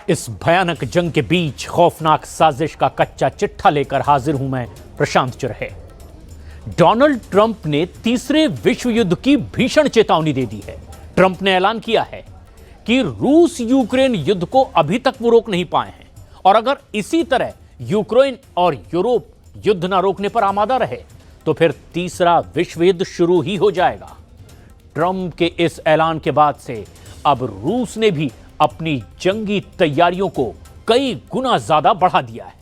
इस भयानक जंग के बीच खौफनाक साजिश का कच्चा चिट्ठा लेकर हाजिर हूं मैं प्रशांत चुरहे। डोनाल्ड ट्रंप ने तीसरे विश्व युद्ध की भीषण चेतावनी दे दी है। ट्रंप ने ऐलान किया है कि रूस यूक्रेन युद्ध को अभी तक वो रोक नहीं पाए हैं और अगर इसी तरह यूक्रेन और यूरोप युद्ध न रोकने पर आमादा रहे तो फिर तीसरा विश्व युद्ध शुरू ही हो जाएगा। ट्रंप के इस ऐलान के बाद से अब रूस ने भी अपनी जंगी तैयारियों को कई गुना ज्यादा बढ़ा दिया है।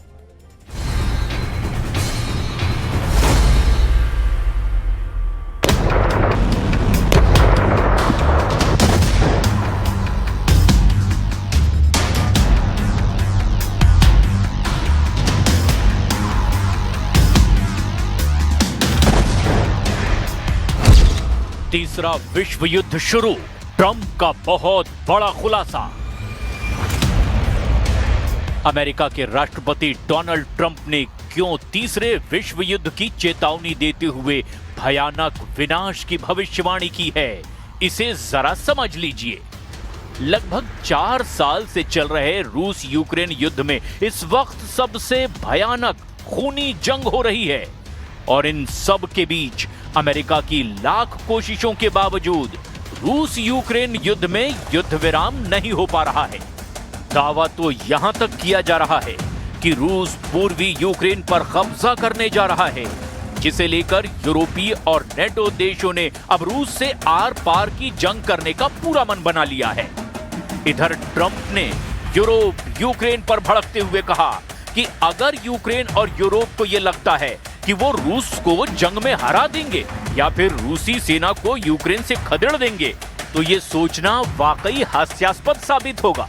तीसरा विश्व युद्ध शुरू, ट्रंप का बहुत बड़ा खुलासा। अमेरिका के राष्ट्रपति डोनाल्ड ट्रंप ने क्यों तीसरे विश्व युद्ध की चेतावनी देते हुए भयानक विनाश की भविष्यवाणी की है, इसे जरा समझ लीजिए। लगभग 4 साल से चल रहे रूस यूक्रेन युद्ध में इस वक्त सबसे भयानक खूनी जंग हो रही है और इन सब के बीच अमेरिका की लाख कोशिशों के बावजूद रूस यूक्रेन युद्ध में युद्ध विराम नहीं हो पा रहा है। दावा तो यहां तक किया जा रहा है कि रूस पूर्वी यूक्रेन पर कब्जा करने जा रहा है, जिसे लेकर यूरोपीय और नेटो देशों ने अब रूस से आर पार की जंग करने का पूरा मन बना लिया है। इधर ट्रंप ने यूरोप यूक्रेन पर भड़कते हुए कहा कि अगर यूक्रेन और यूरोप को यह लगता है कि वो रूस को जंग में हरा देंगे या फिर रूसी सेना को यूक्रेन से खदेड़ देंगे तो ये सोचना वाकई हास्यास्पद साबित होगा।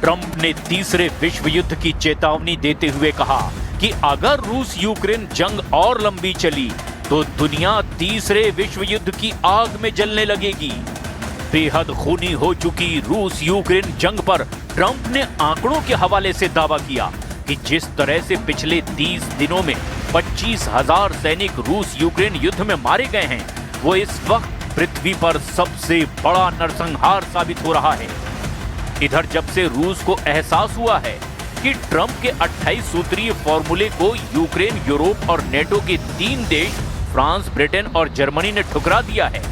ट्रंप ने तीसरे विश्व युद्ध की चेतावनी देते हुए कहा कि अगर रूस यूक्रेन जंग और लंबी चली तो दुनिया तीसरे विश्व युद्ध की आग में जलने लगेगी। बेहद खूनी हो चुकी रूस यूक्रेन जंग पर ट्रंप ने आंकड़ों के हवाले से दावा किया कि जिस तरह से पिछले 30 दिनों में 25,000 सैनिक रूस यूक्रेन युद्ध में मारे गए हैं, वो इस वक्त पृथ्वी पर सबसे बड़ा नरसंहार साबित हो रहा है। इधर जब से रूस को एहसास हुआ है कि ट्रंप के 28 सूत्रीय फॉर्मूले को यूक्रेन, यूरोप और नेटो के 3 देश फ्रांस, ब्रिटेन और जर्मनी ने ठुकरा दिया है,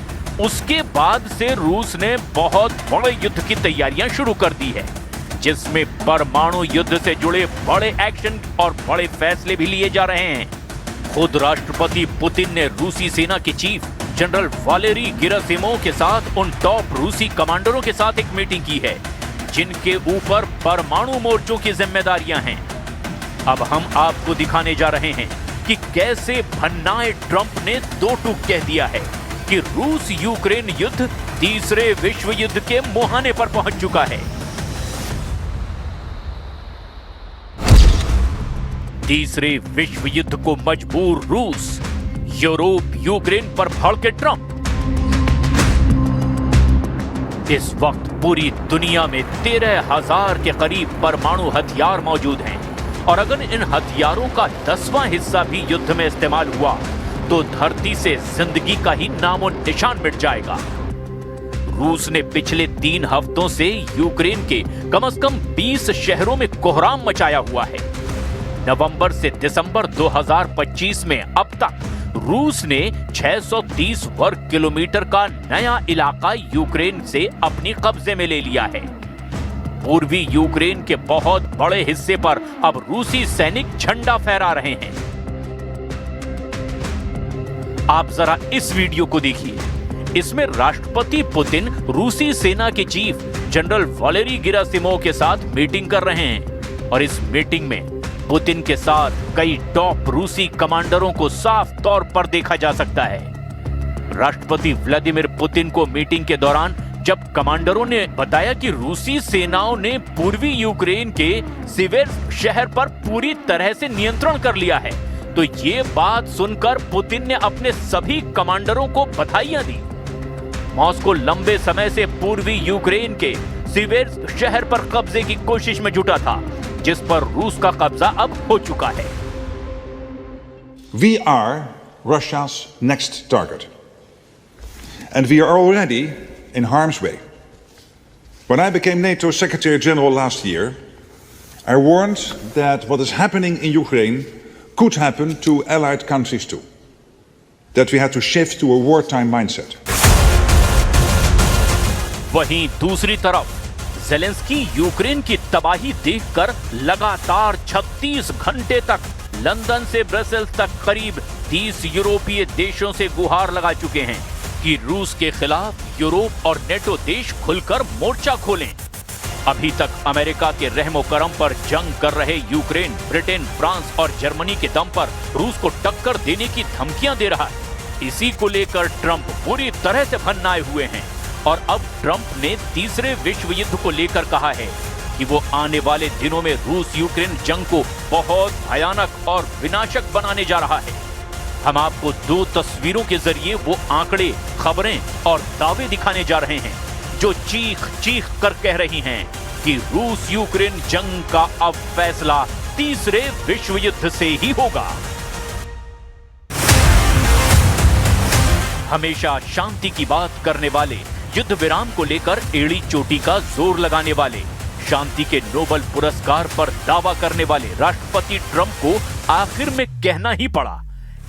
उसके बाद से रूस ने बहुत बड़े युद्ध की तैयारियां शुरू कर दी है, जिसमें परमाणु युद्ध से जुड़े बड़े एक्शन और बड़े फैसले भी लिए जा रहे हैं। खुद राष्ट्रपति पुतिन ने रूसी सेना के चीफ जनरल वालेरी गेरासिमोव के साथ उन टॉप रूसी कमांडरों के साथ एक मीटिंग की है जिनके ऊपर परमाणु मोर्चों की जिम्मेदारियां हैं। अब हम आपको दिखाने जा रहे हैं कि कैसे भन्नाए ट्रंप ने 2 टूक कह दिया है कि रूस यूक्रेन युद्ध तीसरे विश्व युद्ध के मुहाने पर पहुंच चुका है। तीसरे विश्व युद्ध को मजबूर रूस, यूरोप यूक्रेन पर भड़के ट्रंप। इस वक्त पूरी दुनिया में 13,000 के करीब परमाणु हथियार मौजूद हैं और अगर इन हथियारों का 10वां हिस्सा भी युद्ध में इस्तेमाल हुआ तो धरती से जिंदगी का ही नामो निशान मिट जाएगा। रूस ने पिछले 3 हफ्तों से यूक्रेन के कम से कम 20 शहरों में कोहराम मचाया हुआ है। नवंबर से दिसंबर 2025 में अब तक रूस ने 630 वर्ग किलोमीटर का नया इलाका यूक्रेन से अपनी कब्जे में ले लिया है। पूर्वी यूक्रेन के बहुत बड़े हिस्से पर अब रूसी सैनिक झंडा फहरा रहे हैं। आप जरा इस वीडियो को देखिए। इसमें राष्ट्रपति पुतिन रूसी सेना के चीफ जनरल वालेरी गेरासिमोव के साथ मीटिंग कर रहे हैं और इस मीटिंग में पुतिन के साथ कई टॉप रूसी कमांडरों को साफ तौर पर देखा जा सकता है। राष्ट्रपति व्लादिमीर पुतिन को मीटिंग के दौरान जब कमांडरों ने बताया कि रूसी सेनाओं ने पूर्वी यूक्रेन के सिवेर्स्क शहर पर पूरी तरह से नियंत्रण कर लिया है, तो ये बात सुनकर पुतिन ने अपने सभी कमांडरों को बधाइयां दी। मॉस्को लंबे समय से पूर्वी यूक्रेन के सिवेर्स्क शहर पर कब्जे की कोशिश में जुटा था, जिस पर रूस का कब्जा अब हो चुका है। We are Russia's next target. And we are already in harm's way. When I became NATO Secretary General last year, I warned that what is happening in Ukraine could happen to allied countries too. That we had to shift to a wartime mindset. वहीं दूसरी तरफ Zelensky Ukraine की तबाही देखकर लगातार 36 घंटे तक London से ब्रसेल्स तक करीब 30 यूरोपीय देशों से गुहार लगा चुके हैं कि रूस के खिलाफ यूरोप और नेटो देश खुलकर मोर्चा खोलें। अभी तक अमेरिका के रहमो करम पर जंग कर रहे यूक्रेन, ब्रिटेन, फ्रांस और जर्मनी के दम पर रूस को टक्कर देने की धमकियां दे रहा है। इसी को लेकर ट्रंप पूरी तरह से भन्नाए हुए हैं और अब ट्रंप ने तीसरे विश्व युद्ध को लेकर कहा है कि वो आने वाले दिनों में रूस यूक्रेन जंग को बहुत भयानक और विनाशक बनाने जा रहा है। हम आपको 2 तस्वीरों के जरिए वो आंकड़े, खबरें और दावे दिखाने जा रहे हैं जो चीख चीख कर कह रही हैं कि रूस यूक्रेन जंग का अब फैसला तीसरे विश्व युद्ध से ही होगा। हमेशा शांति की बात करने वाले, युद्ध विराम को लेकर एड़ी चोटी का जोर लगाने वाले, शांति के नोबेल पुरस्कार पर दावा करने वाले राष्ट्रपति ट्रंप को आखिर में कहना ही पड़ा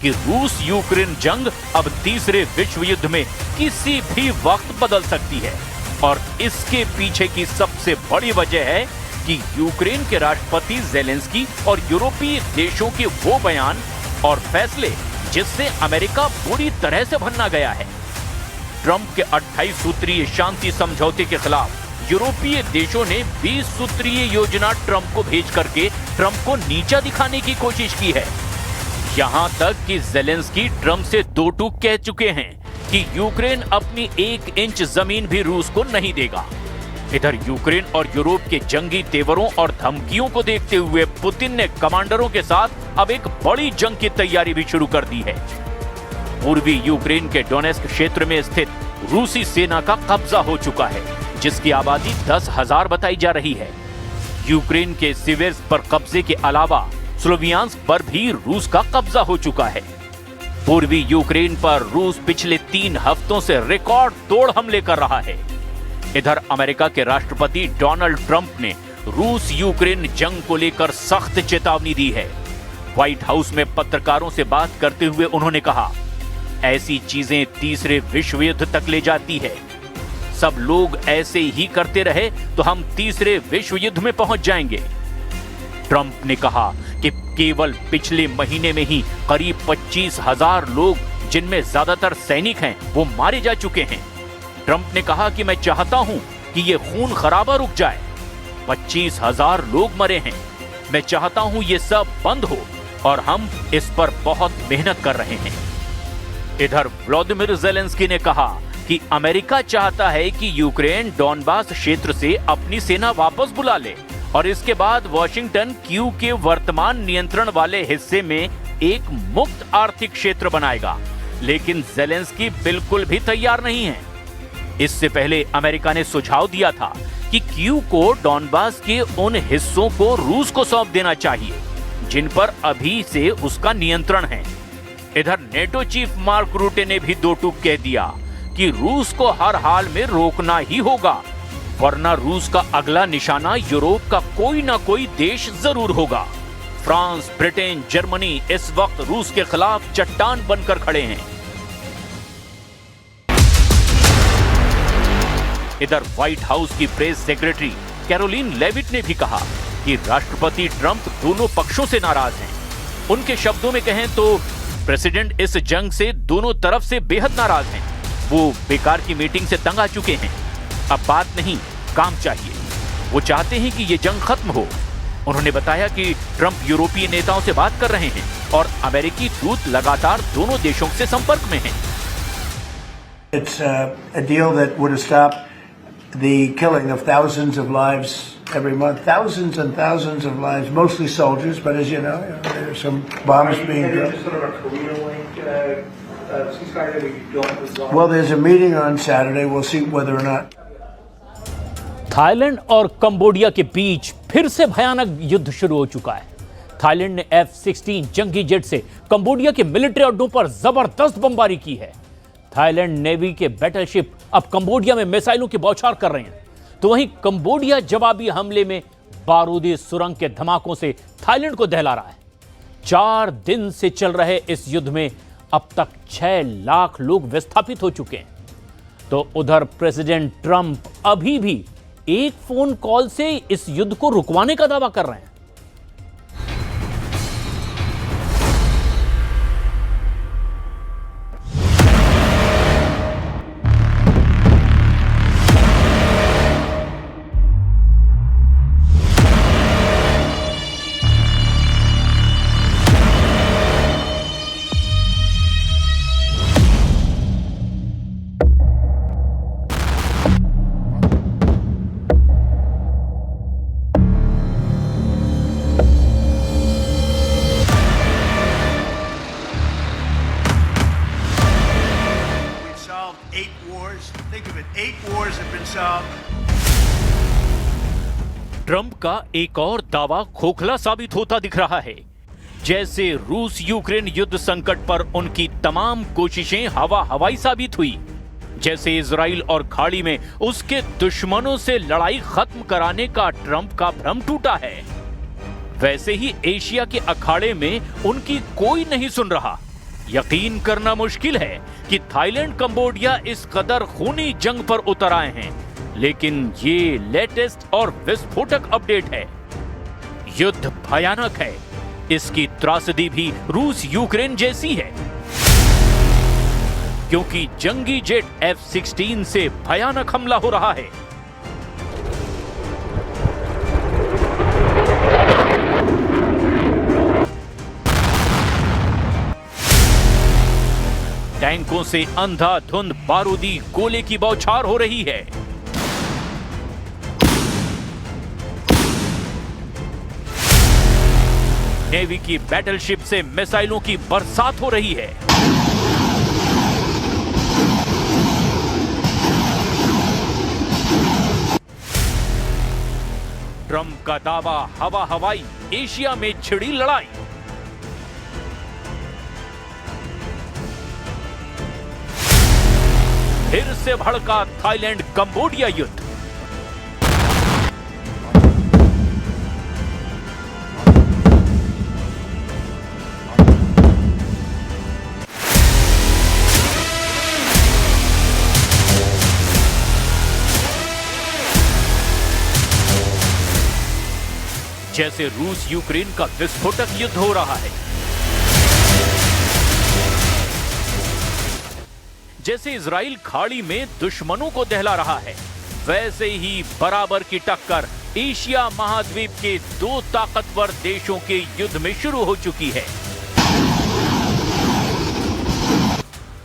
कि रूस यूक्रेन जंग अब तीसरे विश्व युद्ध में किसी भी वक्त बदल सकती है। और इसके पीछे की सबसे बड़ी वजह है कि यूक्रेन के राष्ट्रपति ज़ेलेंस्की और यूरोपीय देशों के वो बयान और फैसले जिससे अमेरिका बुरी तरह से भन्ना गया है। ट्रंप के 28 सूत्रीय शांति समझौते के खिलाफ यूरोपीय देशों ने 20 सूत्रीय योजना ट्रंप को भेज करके ट्रंप को नीचा दिखाने की कोशिश की है। यहां तक कि ज़ेलेंस्की ट्रंप से 2 टूक कह चुके हैं कि यूक्रेन अपनी 1 इंच जमीन भी रूस को नहीं देगा। इधर यूक्रेन और यूरोप के जंगी तेवरों और धमकियों को देखते हुए पुतिन ने कमांडरों के साथ अब एक बड़ी जंग की तैयारी भी शुरू कर दी है। पूर्वी यूक्रेन के डोनेस्क क्षेत्र में स्थित रूसी सेना का कब्जा हो चुका है, जिसकी आबादी 10,000 बताई जा रही है। यूक्रेन के सिवेर्स पर कब्जे के अलावा स्लोवियांस्क पर भी रूस का कब्जा हो चुका है। पूर्वी यूक्रेन पर रूस पिछले 3 हफ्तों से रिकॉर्ड तोड़ हमले कर रहा है। इधर अमेरिका के राष्ट्रपति डोनाल्ड ट्रंप ने रूस यूक्रेन जंग को लेकर सख्त चेतावनी दी है। व्हाइट हाउस में पत्रकारों से बात करते हुए उन्होंने कहा, ऐसी चीजें तीसरे विश्व युद्ध तक ले जाती है। सब लोग ऐसे ही करते रहे तो हम तीसरे विश्व युद्ध में पहुंच जाएंगे। ट्रंप ने कहा कि केवल पिछले महीने में ही करीब 25,000 लोग, जिनमें ज्यादातर सैनिक हैं, वो मारे जा चुके हैं। ट्रंप ने कहा कि मैं चाहता हूं कि ये खून खराबा रुक जाए। 25,000 लोग मरे हैं। मैं चाहता हूं ये सब बंद हो और हम इस पर बहुत मेहनत कर रहे हैं। इधर व्लादिमीर ज़ेलेंस्की ने कहा कि अमेरिका चाहता है कि यूक्रेन डॉनबास क्षेत्र से अपनी सेना वापस बुला ले और इसके बाद वॉशिंगटन कीव के वर्तमान नियंत्रण वाले हिस्से में एक मुक्त आर्थिक क्षेत्र बनाएगा। लेकिन ज़ेलेंस्की बिल्कुल भी तैयार नहीं है। इससे पहले अमेरिका ने सुझाव दिया था कि कीव को डॉनबास के उन हिस्सों को रूस को सौंप देना चाहिए जिन पर अभी से उसका नियंत्रण है। इधर नेटो चीफ मार्क रूटे ने भी 2 टूक कह दिया कि रूस को हर हाल में रोकना ही होगा, वरना रूस का अगला निशाना यूरोप का कोई ना कोई देश जरूर होगा। फ्रांस, ब्रिटेन, जर्मनी इस वक्त रूस के खिलाफ चट्टान बनकर खड़े हैं। इधर व्हाइट हाउस की प्रेस सेक्रेटरी कैरोलिन लेविट ने भी कहा कि राष्ट्रपति ट्रंप दोनों पक्षों से नाराज हैं। उनके शब्दों में कहें तो प्रेसिडेंट इस जंग से दोनों तरफ से बेहद नाराज हैं। वो बेकार की मीटिंग से तंग आ चुके हैं। अब बात नहीं, काम चाहिए। वो चाहते हैं कि ये जंग खत्म हो। उन्होंने बताया कि ट्रंप यूरोपीय नेताओं से बात कर रहे हैं और अमेरिकी दूत लगातार दोनों देशों से संपर्क में हैं। It's a deal that would have stopped the killing of thousands of lives every month, thousands and thousands of lives, mostly soldiers, but as you know, there's some bombs being dropped. Sort of a career-link ceasefire that we don't resolve. Well, there's a meeting on Saturday. We'll see whether or not. Thailand और Cambodia के बीच फिर से भयानक युद्ध शुरू हो चुका है। थाईलैंड ने F-16 जंगी जेट से कंबोडिया के मिलिट्री अड्डों पर जबरदस्त बमबारी की है। थाईलैंड नेवी के बैटलशिप अब कंबोडिया में मिसाइलों की बौछार कर रहे हैं, तो वहीं कंबोडिया जवाबी हमले में बारूदी सुरंग के धमाकों से थाईलैंड को दहला रहा है। 4 दिन से चल रहे इस युद्ध में अब तक 6 लाख लोग विस्थापित हो चुके हैं। तो उधर प्रेसिडेंट ट्रंप अभी भी एक फोन कॉल से इस युद्ध को रुकवाने का दावा कर रहे हैं। ट्रंप का एक और दावा खोखला साबित होता दिख रहा है। जैसे रूस यूक्रेन युद्ध संकट पर उनकी तमाम कोशिशें हवा हवाई साबित हुई, जैसे इजराइल और खाड़ी में उसके दुश्मनों से लड़ाई खत्म कराने का ट्रंप का भ्रम टूटा है, वैसे ही एशिया के अखाड़े में उनकी कोई नहीं सुन रहा। यकीन करना मुश्किल है कि थाईलैंड कंबोडिया इस कदर खूनी जंग पर उतर आए हैं, लेकिन ये लेटेस्ट और विस्फोटक अपडेट है। युद्ध भयानक है, इसकी त्रासदी भी रूस यूक्रेन जैसी है, क्योंकि जंगी जेट F-16 से भयानक हमला हो रहा है। टैंकों से अंधाधुंध बारूदी गोले की बौछार हो रही है। नेवी की बैटलशिप से मिसाइलों की बरसात हो रही है। ट्रंप का दावा हवा हवाई, एशिया में छिड़ी लड़ाई। फिर से भड़का थाईलैंड कंबोडिया युद्ध। जैसे रूस यूक्रेन का विस्फोटक युद्ध हो रहा है, जैसे इजराइल खाड़ी में दुश्मनों को दहला रहा है, वैसे ही बराबर की टक्कर एशिया महाद्वीप के 2 ताकतवर देशों के युद्ध में शुरू हो चुकी है।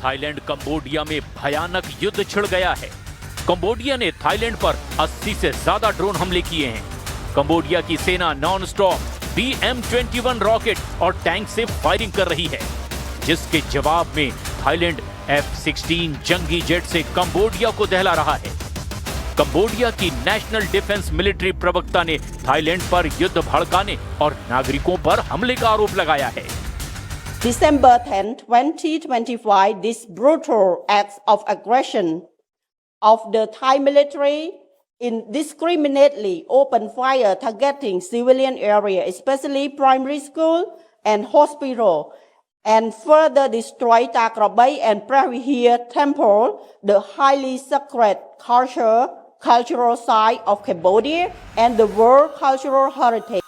थाईलैंड कंबोडिया में भयानक युद्ध छिड़ गया है। कंबोडिया ने थाईलैंड पर 80 से ज्यादा ड्रोन हमले किए हैं। कंबोडिया की सेना नॉन स्टॉप BM-21 रॉकेट और टैंक से फायरिंग कर रही है, जिसके जवाब में थाईलैंड F-16 जंगी जेट से कंबोडिया को दहला रहा है। कंबोडिया की नेशनल डिफेंस मिलिट्री प्रवक्ता ने थाईलैंड पर युद्ध भड़काने और नागरिकों पर हमले का आरोप लगाया है। December 10, 2025, this brutal acts of aggression of the Thai military indiscriminately open fire targeting civilian area, especially primary school and hospital, and further destroy Takrabai and Pravihir Temple, the highly sacred cultural site of Cambodia and the World Cultural Heritage.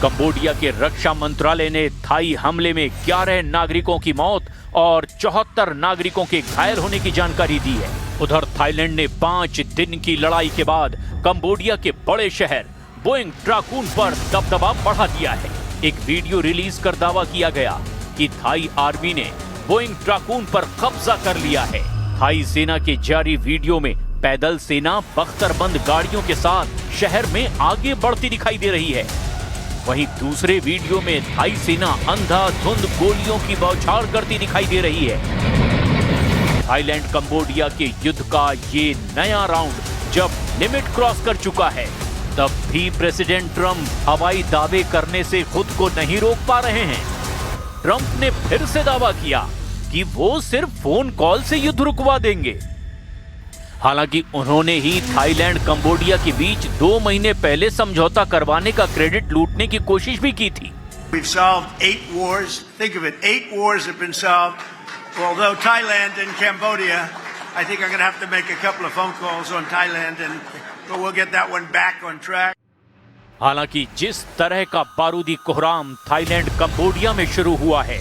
Cambodia के रक्षा मंत्रालय ने Thai हमले में 11 नागरिकों की मौत और 74 नागरिकों के घायल होने की जानकारी दी है। उधर थाईलैंड ने 5 दिन की लड़ाई के बाद कंबोडिया के बड़े शहर बोइंग ट्राकून पर दबदबा बढ़ा दिया है। एक वीडियो रिलीज कर दावा किया गया कि थाई आर्मी ने बोइंग ट्राकून पर कब्जा कर लिया है। थाई सेना के जारी वीडियो में पैदल सेना बख्तरबंद गाड़ियों के साथ शहर में आगे बढ़ती दिखाई दे रही है। वहीं दूसरे वीडियो में थाई सेना अंधाधुंध गोलियों की बौछार करती दिखाई दे रही है। थाईलैंड कंबोडिया के युद्ध का ये नया राउंड जब लिमिट क्रॉस कर चुका है, तब भी प्रेसिडेंट ट्रंप हवाई दावे करने से खुद को नहीं रोक पा रहे हैं। ट्रंप ने फिर से दावा किया कि वो सिर्फ फोन कॉल से युद्ध रुकवा देंगे। हालांकि उन्होंने ही थाईलैंड कंबोडिया के बीच 2 महीने पहले समझौता करवाने का क्रेडिट लूटने की कोशिश भी की थी। We've solved 8 wars. Think of it, 8 wars have been solved. Although Thailand and Cambodia, I think I'm going to have to make a couple of phone calls on Thailand, but we'll get that one back on track. हालांकि जिस तरह का बारूदी कोहराम Thailand Cambodia में शुरू हुआ है,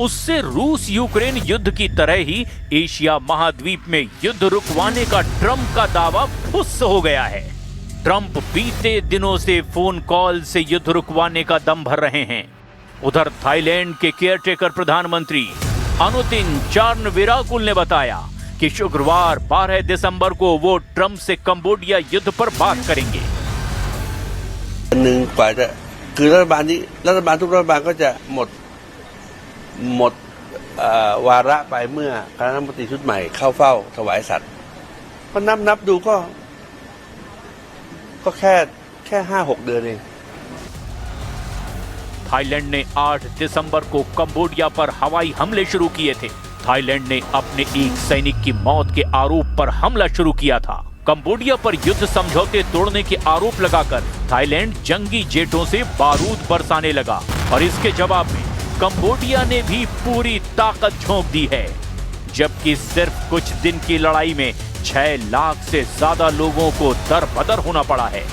उससे रूस यूक्रेन युद्ध की तरह ही एशिया महाद्वीप में युद्ध रुकवाने का ट्रंप का दावा फुस हो गया है। ट्रंप बीते दिनों से फोन कॉल से युद्ध रुकवाने का दम भर रहे हैं। उधर थाईलैंड के केयरटेकर प्रधानमंत्री अनुतिन चार्नविराकुल ने बताया कि शुक्रवार 12 दिसंबर को वो ट्रंप से कंबोडिया युद्ध पर बात करेंगे। กว่าจะคือรัฐบาลทุกรัฐบาลก็จะหมดวาระไปเมื่อคณะรัฐมนตรีชุดใหม่เข้าเฝ้าถวายสัตย์ก็นับดูก็แค่ 5-6 เดือนเอง थाईलैंड ने 8 दिसंबर को कंबोडिया पर हवाई हमले शुरू किए थे। थाईलैंड ने अपने एक सैनिक की मौत के आरोप पर हमला शुरू किया था। कंबोडिया पर युद्ध समझौते तोड़ने के आरोप लगाकर थाईलैंड जंगी जेटों से बारूद बरसाने लगा और इसके जवाब में कंबोडिया ने भी पूरी ताकत झोंक दी है। जबकि सिर्फ कुछ दिन की लड़ाई में 6 लाख से ज्यादा लोगों को दर-बदर होना पड़ा है।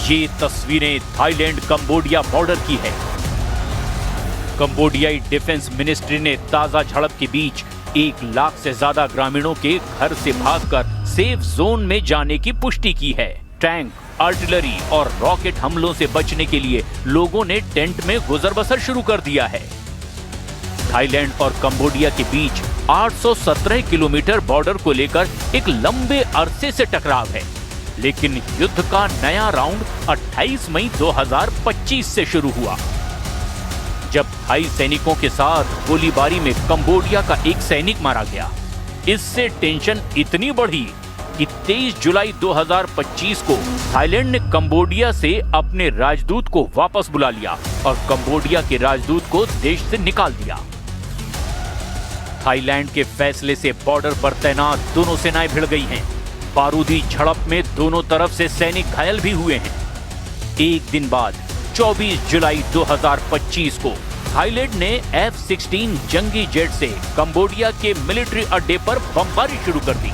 ये तस्वीरें थाईलैंड कंबोडिया बॉर्डर की है। कंबोडियाई डिफेंस मिनिस्ट्री ने ताजा झड़प के बीच 1 लाख से ज्यादा ग्रामीणों के घर से भागकर सेफ जोन में जाने की पुष्टि की है। टैंक, आर्टिलरी और रॉकेट हमलों से बचने के लिए लोगों ने टेंट में गुजर बसर शुरू कर दिया है। थाईलैंड और कंबोडिया के बीच 817 किलोमीटर बॉर्डर को लेकर एक लंबे अरसे से टकराव है, लेकिन युद्ध का नया राउंड 28 मई 2025 से शुरू हुआ, जब थाई सैनिकों के साथ गोलीबारी में कंबोडिया का एक सैनिक मारा गया। इससे टेंशन इतनी बढ़ी कि 23 जुलाई 2025 को थाईलैंड ने कंबोडिया से अपने राजदूत को वापस बुला लिया और कंबोडिया के राजदूत को देश से निकाल दिया। थाईलैंड के फैसले से बॉर्डर पर तैनात दोनों सेनाएं भिड़ गई हैं। बारूदी झड़प में दोनों तरफ से सैनिक घायल भी हुए हैं। एक दिन बाद 24 जुलाई 2025 को थाईलैंड ने F-16 जंगी जेट से कंबोडिया के मिलिट्री अड्डे पर बमबारी शुरू कर दी।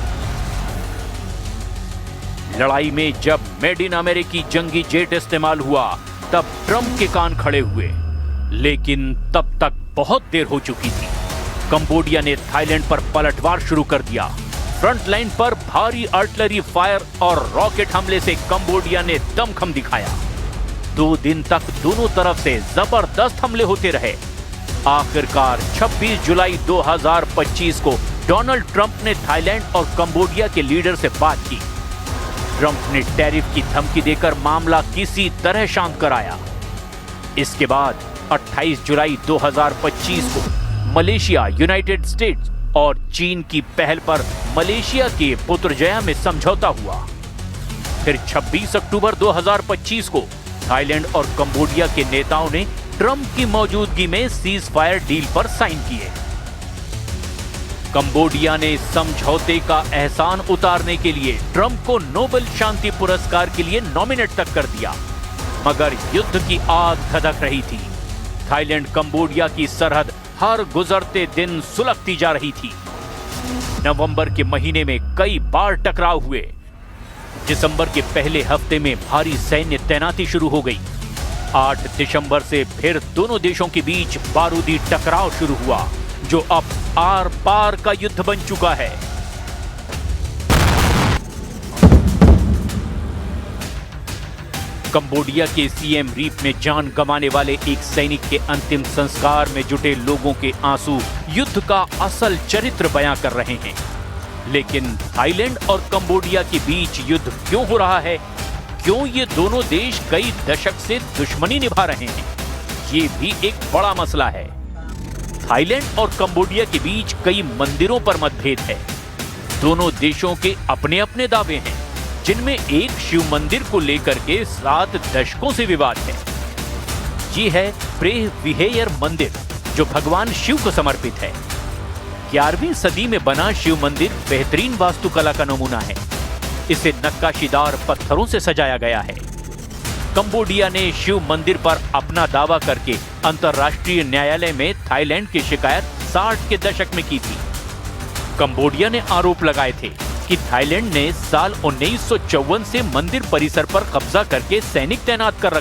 लड़ाई में जब मेड इन अमेरिकी जंगी जेट इस्तेमाल हुआ, तब ट्रंप के कान खड़े हुए, लेकिन तब तक बहुत देर हो चुकी थी। कंबोडिया ने थाईलैंड पर पलटवार शुरू कर दिया। फ्रंट लाइन पर भारी आर्टिलरी फायर और रॉकेट हमले से कंबोडिया ने दमखम दिखाया। 2 दिन तक दोनों तरफ से जबरदस्त हमले होते रहे। आखिरकार 26 जुलाई 2025 को डोनाल्ड ट्रंप ने थाईलैंड और कंबोडिया के लीडर से बात की। ट्रंप ने टैरिफ की धमकी देकर मामला किसी तरह शांत कराया। इसके बाद 28 जुलाई 2025 को मलेशिया, यूनाइटेड स्टेट्स और चीन की पहल पर मलेशिया के पुत्रजया में समझौता हुआ। फिर 26 अक्टूबर 2025 को थाईलैंड और कंबोडिया के नेताओं ने ट्रंप की मौजूदगी में सीज फायर डील पर साइन किए। कंबोडिया ने समझौते का एहसान उतारने के लिए ट्रंप को नोबेल शांति पुरस्कार के लिए नॉमिनेट तक कर दिया, मगर युद्ध की आग धधक रही थी। थाईलैंड कंबोडिया की सरहद हर गुजरते दिन सुलगती जा रही थी। नवंबर के महीने में कई बार टकराव हुए। दिसंबर के पहले हफ्ते में भारी सैन्य तैनाती शुरू हो गई। 8 दिसंबर से फिर दोनों देशों के बीच बारूदी टकराव शुरू हुआ, जो अब आर पार का युद्ध बन चुका है। कंबोडिया के सीएम रीप में जान गंवाने वाले एक सैनिक के अंतिम संस्कार में जुटे लोगों के आंसू युद्ध का असल चरित्र बयां कर रहे हैं। लेकिन थाईलैंड और कंबोडिया के बीच युद्ध क्यों हो रहा है? क्यों ये दोनों देश कई दशक से दुश्मनी निभा रहे हैं? ये भी एक बड़ा मसला है। थाईलैंड और कंबोडिया के बीच कई मंदिरों पर मतभेद है। दोनों देशों के अपने अपने दावे हैं, जिनमें एक शिव मंदिर को लेकर के 7 दशकों से विवाद है। ये है प्रेह विहेयर मंदिर, जो भगवान शिव को समर्पित है। 11वीं सदी में बना शिव मंदिर बेहतरीन वास्तुकला का नमूना है। इसे नक्काशीदार पत्थरों से सजाया गया है। कंबोडिया ने शिव मंदिर पर अपना दावा करके अंतर्राष्ट्रीय न्यायालय में थाईलैंड की शिकायत 60 के दशक में की थी। कंबोडिया ने आरोप लगाए थे कि थाईलैंड ने साल 1954 से मंदिर परिसर पर कब्जा करके सैनिक तैनात कर रखा